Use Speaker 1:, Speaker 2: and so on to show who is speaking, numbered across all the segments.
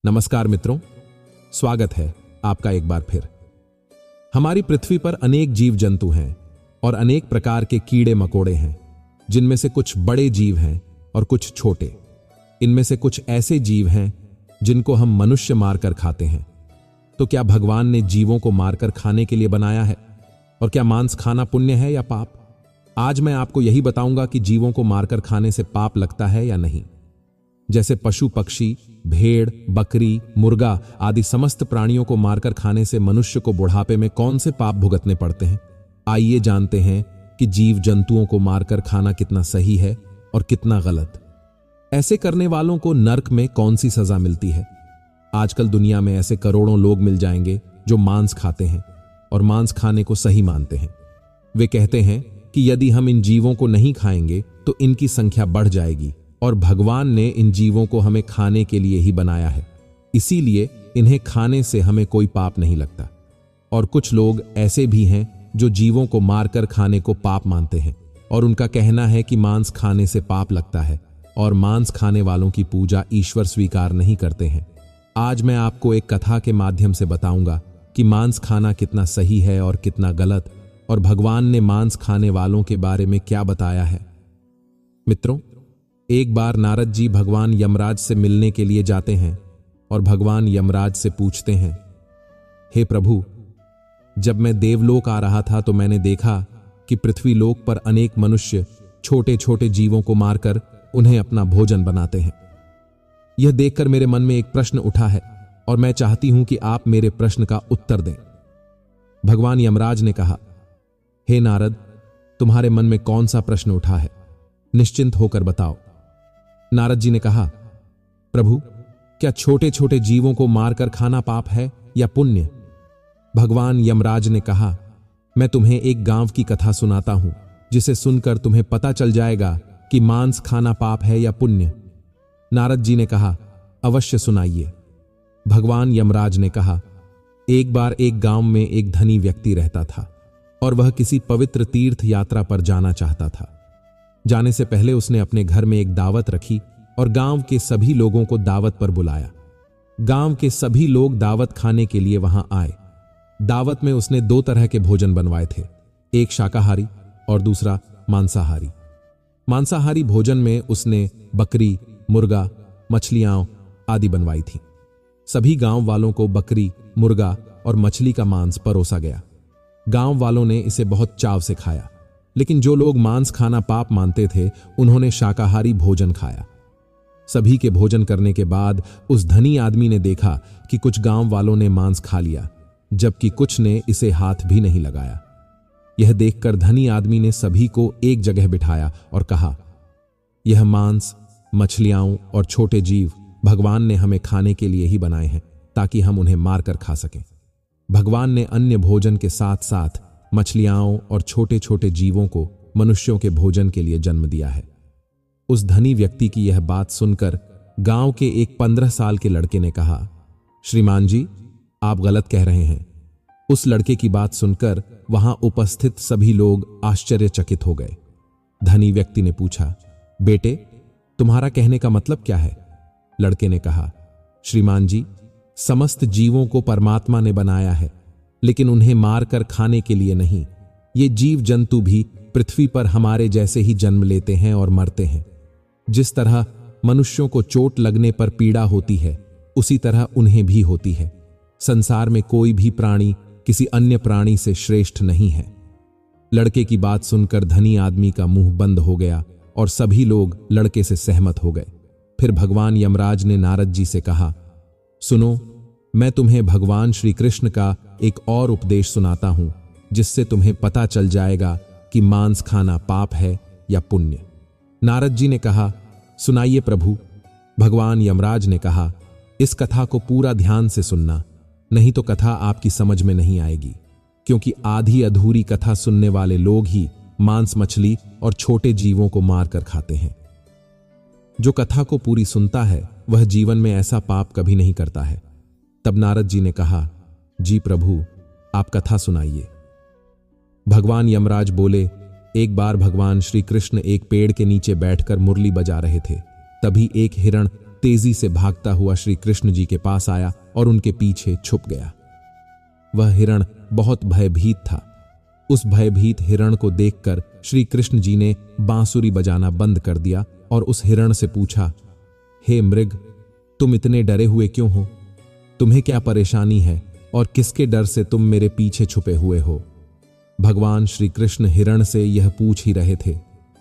Speaker 1: नमस्कार मित्रों, स्वागत है आपका एक बार फिर। हमारी पृथ्वी पर अनेक जीव जंतु हैं और अनेक प्रकार के कीड़े मकोड़े हैं, जिनमें से कुछ बड़े जीव हैं और कुछ छोटे। इनमें से कुछ ऐसे जीव हैं जिनको हम मनुष्य मारकर खाते हैं। तो क्या भगवान ने जीवों को मारकर खाने के लिए बनाया है? और क्या मांस खाना पुण्य है या पाप? आज मैं आपको यही बताऊंगा कि जीवों को मारकर खाने से पाप लगता है या नहीं। जैसे पशु पक्षी, भेड़, बकरी, मुर्गा आदि समस्त प्राणियों को मारकर खाने से मनुष्य को बुढ़ापे में कौन से पाप भुगतने पड़ते हैं। आइए जानते हैं कि जीव जंतुओं को मारकर खाना कितना सही है और कितना गलत। ऐसे करने वालों को नर्क में कौन सी सजा मिलती है। आजकल दुनिया में ऐसे करोड़ों लोग मिल जाएंगे जो मांस खाते हैं और मांस खाने को सही मानते हैं। वे कहते हैं कि यदि हम इन जीवों को नहीं खाएंगे तो इनकी संख्या बढ़ जाएगी और भगवान ने इन जीवों को हमें खाने के लिए ही बनाया है, इसीलिए इन्हें खाने से हमें कोई पाप नहीं लगता। और कुछ लोग ऐसे भी हैं जो जीवों को मारकर खाने को पाप मानते हैं और उनका कहना है कि मांस खाने से पाप लगता है और मांस खाने वालों की पूजा ईश्वर स्वीकार नहीं करते हैं। आज मैं आपको एक कथा के माध्यम से बताऊंगा कि मांस खाना कितना सही है और कितना गलत, और भगवान ने मांस खाने वालों के बारे में क्या बताया है। मित्रों, एक बार नारद जी भगवान यमराज से मिलने के लिए जाते हैं और भगवान यमराज से पूछते हैं, हे प्रभु, जब मैं देवलोक आ रहा था तो मैंने देखा कि पृथ्वी लोक पर अनेक मनुष्य छोटे छोटे जीवों को मारकर उन्हें अपना भोजन बनाते हैं। यह देखकर मेरे मन में एक प्रश्न उठा है और मैं चाहती हूं कि आप मेरे प्रश्न का उत्तर दें। भगवान यमराज ने कहा, हे नारद, तुम्हारे मन में कौन सा प्रश्न उठा है? निश्चिंत होकर बताओ। नारद जी ने कहा, प्रभु, क्या छोटे छोटे जीवों को मारकर खाना पाप है या पुण्य? भगवान यमराज ने कहा, मैं तुम्हें एक गांव की कथा सुनाता हूं, जिसे सुनकर तुम्हें पता चल जाएगा कि मांस खाना पाप है या पुण्य। नारद जी ने कहा, अवश्य सुनाइए। भगवान यमराज ने कहा, एक बार एक गांव में एक धनी व्यक्ति रहता था और वह किसी पवित्र तीर्थ यात्रा पर जाना चाहता था। जाने से पहले उसने अपने घर में एक दावत रखी और गांव के सभी लोगों को दावत पर बुलाया। गांव के सभी लोग दावत खाने के लिए वहां आए। दावत में उसने दो तरह के भोजन बनवाए थे, एक शाकाहारी और दूसरा मांसाहारी। मांसाहारी भोजन में उसने बकरी, मुर्गा, मछलियां आदि बनवाई थी। सभी गांव वालों को बकरी, मुर्गा और मछली का मांस परोसा गया। गांव वालों ने इसे बहुत चाव से खाया, लेकिन जो लोग मांस खाना पाप मानते थे उन्होंने शाकाहारी भोजन खाया। सभी के भोजन करने के बाद उस धनी आदमी ने देखा कि कुछ गांव वालों ने मांस खा लिया, जबकि कुछ ने इसे हाथ भी नहीं लगाया। यह देखकर धनी आदमी ने सभी को एक जगह बिठाया और कहा, यह मांस, मछलियां और छोटे जीव भगवान ने हमें खाने के लिए ही बनाए हैं, ताकि हम उन्हें मारकर खा सकें। भगवान ने अन्य भोजन के साथ साथ मछलियां और छोटे छोटे जीवों को मनुष्यों के भोजन के लिए जन्म दिया है। उस धनी व्यक्ति की यह बात सुनकर गांव के एक 15 साल के लड़के ने कहा, श्रीमान जी, आप गलत कह रहे हैं। उस लड़के की बात सुनकर वहां उपस्थित सभी लोग आश्चर्यचकित हो गए। धनी व्यक्ति ने पूछा, बेटे, तुम्हारा कहने का मतलब क्या है? लड़के ने कहा, श्रीमान जी, समस्त जीवों को परमात्मा ने बनाया है, लेकिन उन्हें मारकर खाने के लिए नहीं। ये जीव जंतु भी पृथ्वी पर हमारे जैसे ही जन्म लेते हैं और मरते हैं। जिस तरह मनुष्यों को चोट लगने पर पीड़ा होती है, उसी तरह उन्हें भी होती है। संसार में कोई भी प्राणी किसी अन्य प्राणी से श्रेष्ठ नहीं है। लड़के की बात सुनकर धनी आदमी का मुंह बंद हो गया और सभी लोग लड़के से सहमत हो गए। फिर भगवान यमराज ने नारद जी से कहा, सुनो, मैं तुम्हें भगवान श्री कृष्ण का एक और उपदेश सुनाता हूं, जिससे तुम्हें पता चल जाएगा कि मांस खाना पाप है या पुण्य। नारद जी ने कहा, सुनाइए प्रभु। भगवान यमराज ने कहा, इस कथा को पूरा ध्यान से सुनना, नहीं तो कथा आपकी समझ में नहीं आएगी, क्योंकि आधी अधूरी कथा सुनने वाले लोग ही मांस, मछली और छोटे जीवों को मारकर खाते हैं। जो कथा को पूरी सुनता है वह जीवन में ऐसा पाप कभी नहीं करता है। तब नारद जी ने कहा, जी प्रभु, आप कथा सुनाइए। भगवान यमराज बोले, एक बार भगवान श्री कृष्ण एक पेड़ के नीचे बैठकर मुरली बजा रहे थे। तभी एक हिरण तेजी से भागता हुआ श्री कृष्ण जी के पास आया और उनके पीछे छुप गया। वह हिरण बहुत भयभीत था। उस भयभीत हिरण को देखकर श्री कृष्ण जी ने बांसुरी बजाना बंद कर दिया और उस हिरण से पूछा, हे मृग, तुम इतने डरे हुए क्यों हो? तुम्हें क्या परेशानी है और किसके डर से तुम मेरे पीछे छुपे हुए हो? भगवान श्री कृष्ण हिरण से यह पूछ ही रहे थे,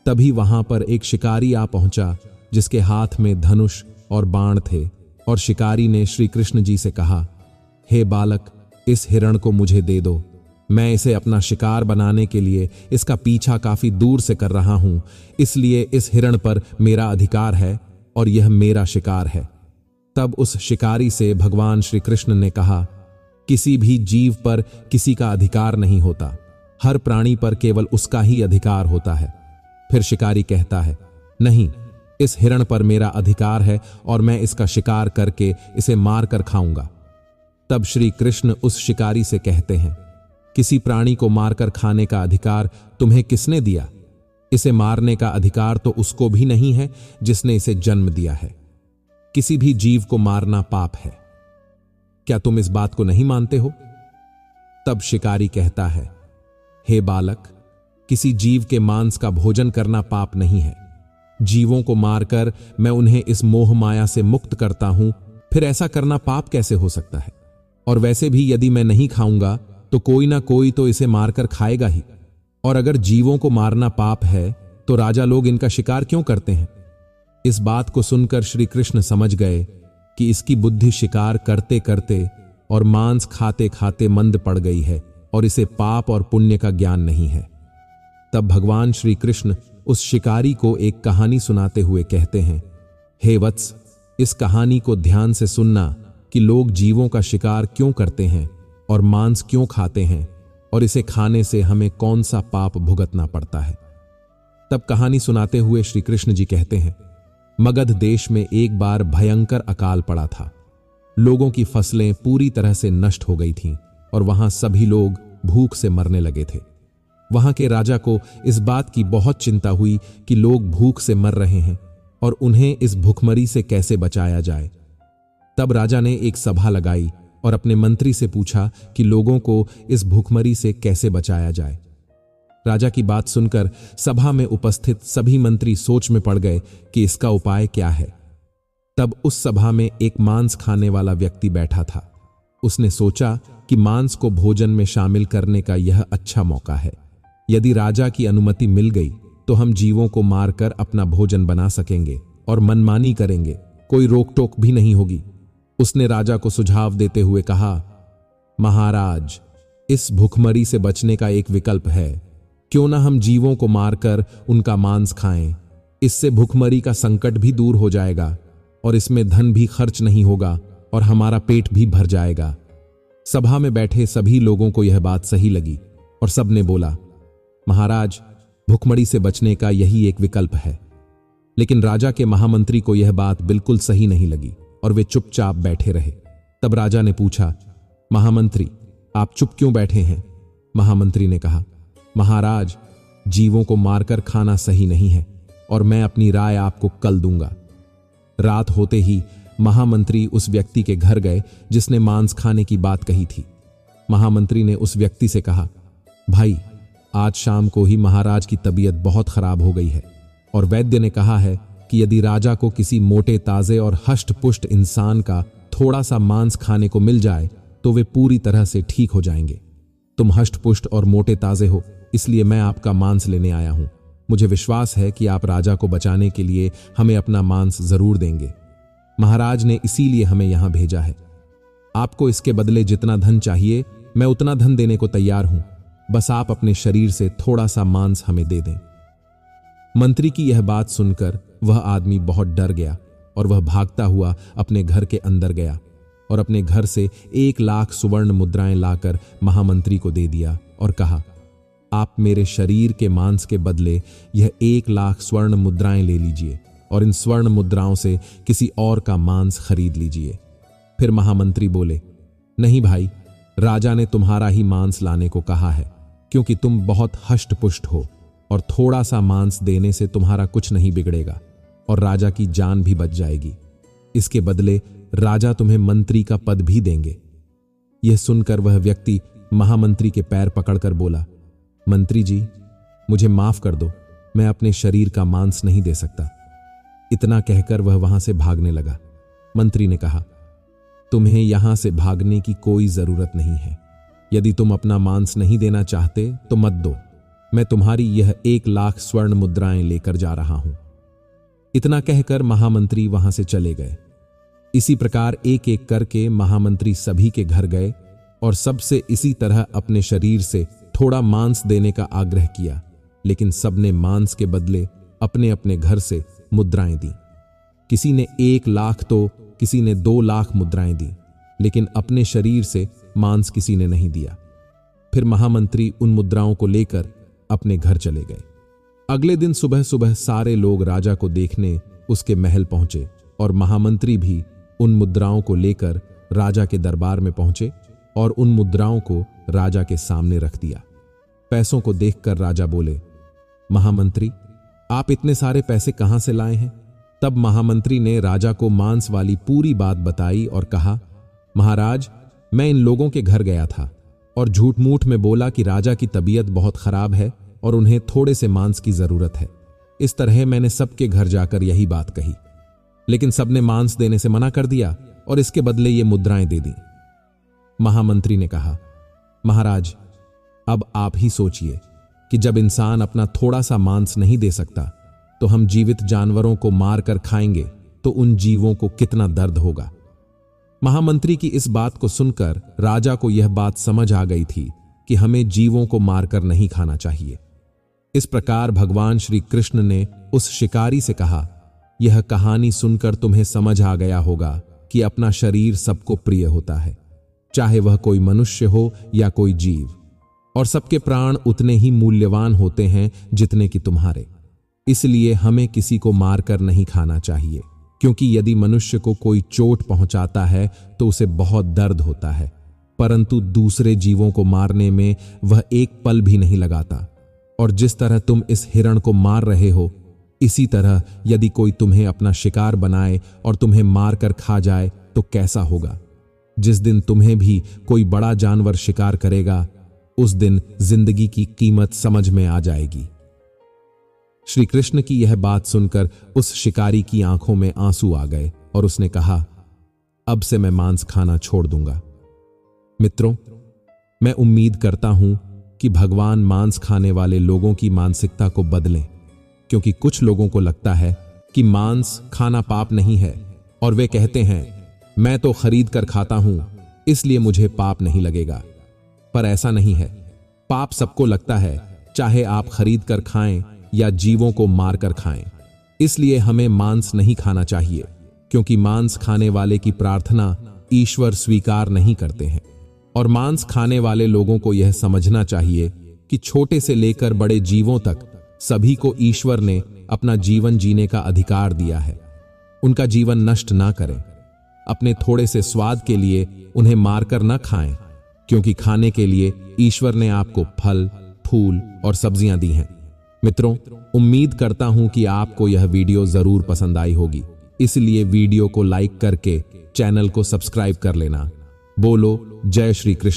Speaker 1: तभी वहां पर एक शिकारी आ पहुंचा जिसके हाथ में धनुष और बाण थे, और शिकारी ने श्री कृष्ण जी से कहा, हे बालक, इस हिरण को मुझे दे दो। मैं इसे अपना शिकार बनाने के लिए इसका पीछा काफी दूर से कर रहा हूं, इसलिए इस हिरण पर मेरा अधिकार है और यह मेरा शिकार है। तब उस शिकारी से भगवान श्री कृष्ण ने कहा, किसी भी जीव पर किसी का अधिकार नहीं होता, हर प्राणी पर केवल उसका ही अधिकार होता है। फिर शिकारी कहता है, नहीं, इस हिरण पर मेरा अधिकार है और मैं इसका शिकार करके इसे मार कर खाऊंगा। तब श्री कृष्ण उस शिकारी से कहते हैं, किसी प्राणी को मारकर खाने का अधिकार तुम्हें किसने दिया? इसे मारने का अधिकार तो उसको भी नहीं है जिसने इसे जन्म दिया है। किसी भी जीव को मारना पाप है। क्या तुम इस बात को नहीं मानते हो? तब शिकारी कहता है, हे बालक, किसी जीव के मांस का भोजन करना पाप नहीं है। जीवों को मारकर मैं उन्हें इस मोह माया से मुक्त करता हूं, फिर ऐसा करना पाप कैसे हो सकता है? और वैसे भी यदि मैं नहीं खाऊंगा तो कोई ना कोई तो इसे मारकर खाएगा ही। और अगर जीवों को मारना पाप है तो राजा लोग इनका शिकार क्यों करते हैं? इस बात को सुनकर श्री कृष्ण समझ गए कि इसकी बुद्धि शिकार करते करते और मांस खाते खाते मंद पड़ गई है और इसे पाप और पुण्य का ज्ञान नहीं है। तब भगवान श्री कृष्ण उस शिकारी को एक कहानी सुनाते हुए कहते हैं, हे वत्स, इस कहानी को ध्यान से सुनना कि लोग जीवों का शिकार क्यों करते हैं और मांस क्यों खाते हैं और इसे खाने से हमें कौन सा पाप भुगतना पड़ता है। तब कहानी सुनाते हुए श्री कृष्ण जी कहते हैं, मगध देश में एक बार भयंकर अकाल पड़ा था। लोगों की फसलें पूरी तरह से नष्ट हो गई थीं और वहां सभी लोग भूख से मरने लगे थे। वहां के राजा को इस बात की बहुत चिंता हुई कि लोग भूख से मर रहे हैं और उन्हें इस भूखमरी से कैसे बचाया जाए। तब राजा ने एक सभा लगाई और अपने मंत्री से पूछा कि लोगों को इस भूखमरी से कैसे बचाया जाए। राजा की बात सुनकर सभा में उपस्थित सभी मंत्री सोच में पड़ गए कि इसका उपाय क्या है। तब उस सभा में एक मांस खाने वाला व्यक्ति बैठा था। उसने सोचा कि मांस को भोजन में शामिल करने का यह अच्छा मौका है। यदि राजा की अनुमति मिल गई तो हम जीवों को मारकर अपना भोजन बना सकेंगे और मनमानी करेंगे, कोई रोक टोक भी नहीं होगी। उसने राजा को सुझाव देते हुए कहा, महाराज, इस भूखमरी से बचने का एक विकल्प है। क्यों ना हम जीवों को मारकर उनका मांस खाएं। इससे भूखमरी का संकट भी दूर हो जाएगा और इसमें धन भी खर्च नहीं होगा और हमारा पेट भी भर जाएगा। सभा में बैठे सभी लोगों को यह बात सही लगी और सबने बोला, महाराज, भूखमरी से बचने का यही एक विकल्प है। लेकिन राजा के महामंत्री को यह बात बिल्कुल सही नहीं लगी और वे चुपचाप बैठे रहे। तब राजा ने पूछा, महामंत्री, आप चुप क्यों बैठे हैं? महामंत्री ने कहा, महाराज, जीवों को मारकर खाना सही नहीं है और मैं अपनी राय आपको कल दूंगा। रात होते ही महामंत्री उस व्यक्ति के घर गए जिसने मांस खाने की बात कही थी। महामंत्री ने उस व्यक्ति से कहा, भाई, आज शाम को ही महाराज की तबीयत बहुत खराब हो गई है और वैद्य ने कहा है कि यदि राजा को किसी मोटे ताजे और हष्ट पुष्ट इंसान का थोड़ा सा मांस खाने को मिल जाए तो वे पूरी तरह से ठीक हो जाएंगे। तुम हष्ट पुष्ट और मोटे ताजे हो, इसलिए मैं आपका मांस लेने आया हूं। मुझे विश्वास है कि आप राजा को बचाने के लिए हमें अपना मांस जरूर देंगे। महाराज ने इसीलिए हमें यहां भेजा है। आपको इसके बदले जितना धन चाहिए मैं उतना धन देने को तैयार हूं, बस आप अपने शरीर से थोड़ा सा मांस हमें दे दें। मंत्री की यह बात सुनकर वह आदमी बहुत डर गया और वह भागता हुआ अपने घर के अंदर गया और अपने घर से 1,00,000 सुवर्ण मुद्राएं लाकर महामंत्री को दे दिया और कहा, आप मेरे शरीर के मांस के बदले यह 1,00,000 स्वर्ण मुद्राएं ले लीजिए और इन स्वर्ण मुद्राओं से किसी और का मांस खरीद लीजिए। फिर महामंत्री बोले, नहीं भाई, राजा ने तुम्हारा ही मांस लाने को कहा है क्योंकि तुम बहुत हष्ट पुष्ट हो और थोड़ा सा मांस देने से तुम्हारा कुछ नहीं बिगड़ेगा और राजा की जान भी बच जाएगी। इसके बदले राजा तुम्हें मंत्री का पद भी देंगे। यह सुनकर वह व्यक्ति महामंत्री के पैर पकड़कर बोला, मंत्री जी, मुझे माफ कर दो, मैं अपने शरीर का मांस नहीं दे सकता। इतना कहकर वह वहां से भागने लगा। मंत्री ने कहा, तुम्हें यहां से भागने की कोई जरूरत नहीं है। यदि तुम अपना मांस नहीं देना चाहते तो मत दो, मैं तुम्हारी यह 1,00,000 स्वर्ण मुद्राएं लेकर जा रहा हूं। इतना कहकर महामंत्री वहां से चले गए। इसी प्रकार एक एक करके महामंत्री सभी के घर गए और सबसे इसी तरह अपने शरीर से थोड़ा मांस देने का आग्रह किया, लेकिन सबने मांस के बदले अपने अपने घर से मुद्राएं दी। किसी ने 1,00,000 तो किसी ने 2,00,000 मुद्राएं दी, लेकिन अपने शरीर से मांस किसी ने नहीं दिया। फिर महामंत्री उन मुद्राओं को लेकर अपने घर चले गए। अगले दिन सुबह सुबह सारे लोग राजा को देखने उसके महल पहुंचे और महामंत्री भी उन मुद्राओं को लेकर राजा के दरबार में पहुंचे और उन मुद्राओं को राजा के सामने रख दिया। पैसों को देखकर राजा बोले, महामंत्री, आप इतने सारे पैसे कहां से लाए हैं? तब महामंत्री ने राजा को मांस वाली पूरी बात बताई और कहा, महाराज, मैं इन लोगों के घर गया था और झूठ मूठ में बोला कि राजा की तबीयत बहुत खराब है और उन्हें थोड़े से मांस की जरूरत है। इस तरह मैंने सबके घर जाकर यही बात कही, लेकिन सबने मांस देने से मना कर दिया और इसके बदले ये मुद्राएं दे दी। महामंत्री ने कहा, महाराज, अब आप ही सोचिए कि जब इंसान अपना थोड़ा सा मांस नहीं दे सकता तो हम जीवित जानवरों को मारकर खाएंगे तो उन जीवों को कितना दर्द होगा। महामंत्री की इस बात को सुनकर राजा को यह बात समझ आ गई थी कि हमें जीवों को मारकर नहीं खाना चाहिए। इस प्रकार भगवान श्री कृष्ण ने उस शिकारी से कहा, यह कहानी सुनकर तुम्हें समझ आ गया होगा कि अपना शरीर सबको प्रिय होता है, चाहे वह कोई मनुष्य हो या कोई जीव, और सबके प्राण उतने ही मूल्यवान होते हैं जितने कि तुम्हारे। इसलिए हमें किसी को मारकर नहीं खाना चाहिए, क्योंकि यदि मनुष्य को कोई चोट पहुंचाता है तो उसे बहुत दर्द होता है, परंतु दूसरे जीवों को मारने में वह एक पल भी नहीं लगाता। और जिस तरह तुम इस हिरण को मार रहे हो, इसी तरह यदि कोई तुम्हें अपना शिकार बनाए और तुम्हें मारकर खा जाए तो कैसा होगा। जिस दिन तुम्हें भी कोई बड़ा जानवर शिकार करेगा, उस दिन जिंदगी की कीमत समझ में आ जाएगी। श्री कृष्ण की यह बात सुनकर उस शिकारी की आंखों में आंसू आ गए और उसने कहा, अब से मैं मांस खाना छोड़ दूंगा। मित्रों, मैं उम्मीद करता हूं कि भगवान मांस खाने वाले लोगों की मानसिकता को बदलें, क्योंकि कुछ लोगों को लगता है कि मांस खाना पाप नहीं है और वे कहते हैं, मैं तो खरीद कर खाता हूं इसलिए मुझे पाप नहीं लगेगा। पर ऐसा नहीं है। पाप सबको लगता है, चाहे आप खरीद कर खाएं या जीवों को मारकर खाएं। इसलिए हमें मांस नहीं खाना चाहिए, क्योंकि मांस खाने वाले की प्रार्थना ईश्वर स्वीकार नहीं करते हैं। और मांस खाने वाले लोगों को यह समझना चाहिए कि छोटे से लेकर बड़े जीवों तक सभी को ईश्वर ने अपना जीवन जीने का अधिकार दिया है। उनका जीवन नष्ट ना करें। अपने थोड़े से स्वाद के लिए उन्हें मारकर न खाएं, क्योंकि खाने के लिए ईश्वर ने आपको फल, फूल और सब्जियां दी हैं। मित्रों, उम्मीद करता हूं कि आपको यह वीडियो जरूर पसंद आई होगी, इसलिए वीडियो को लाइक करके चैनल को सब्सक्राइब कर लेना। बोलो जय श्री कृष्ण।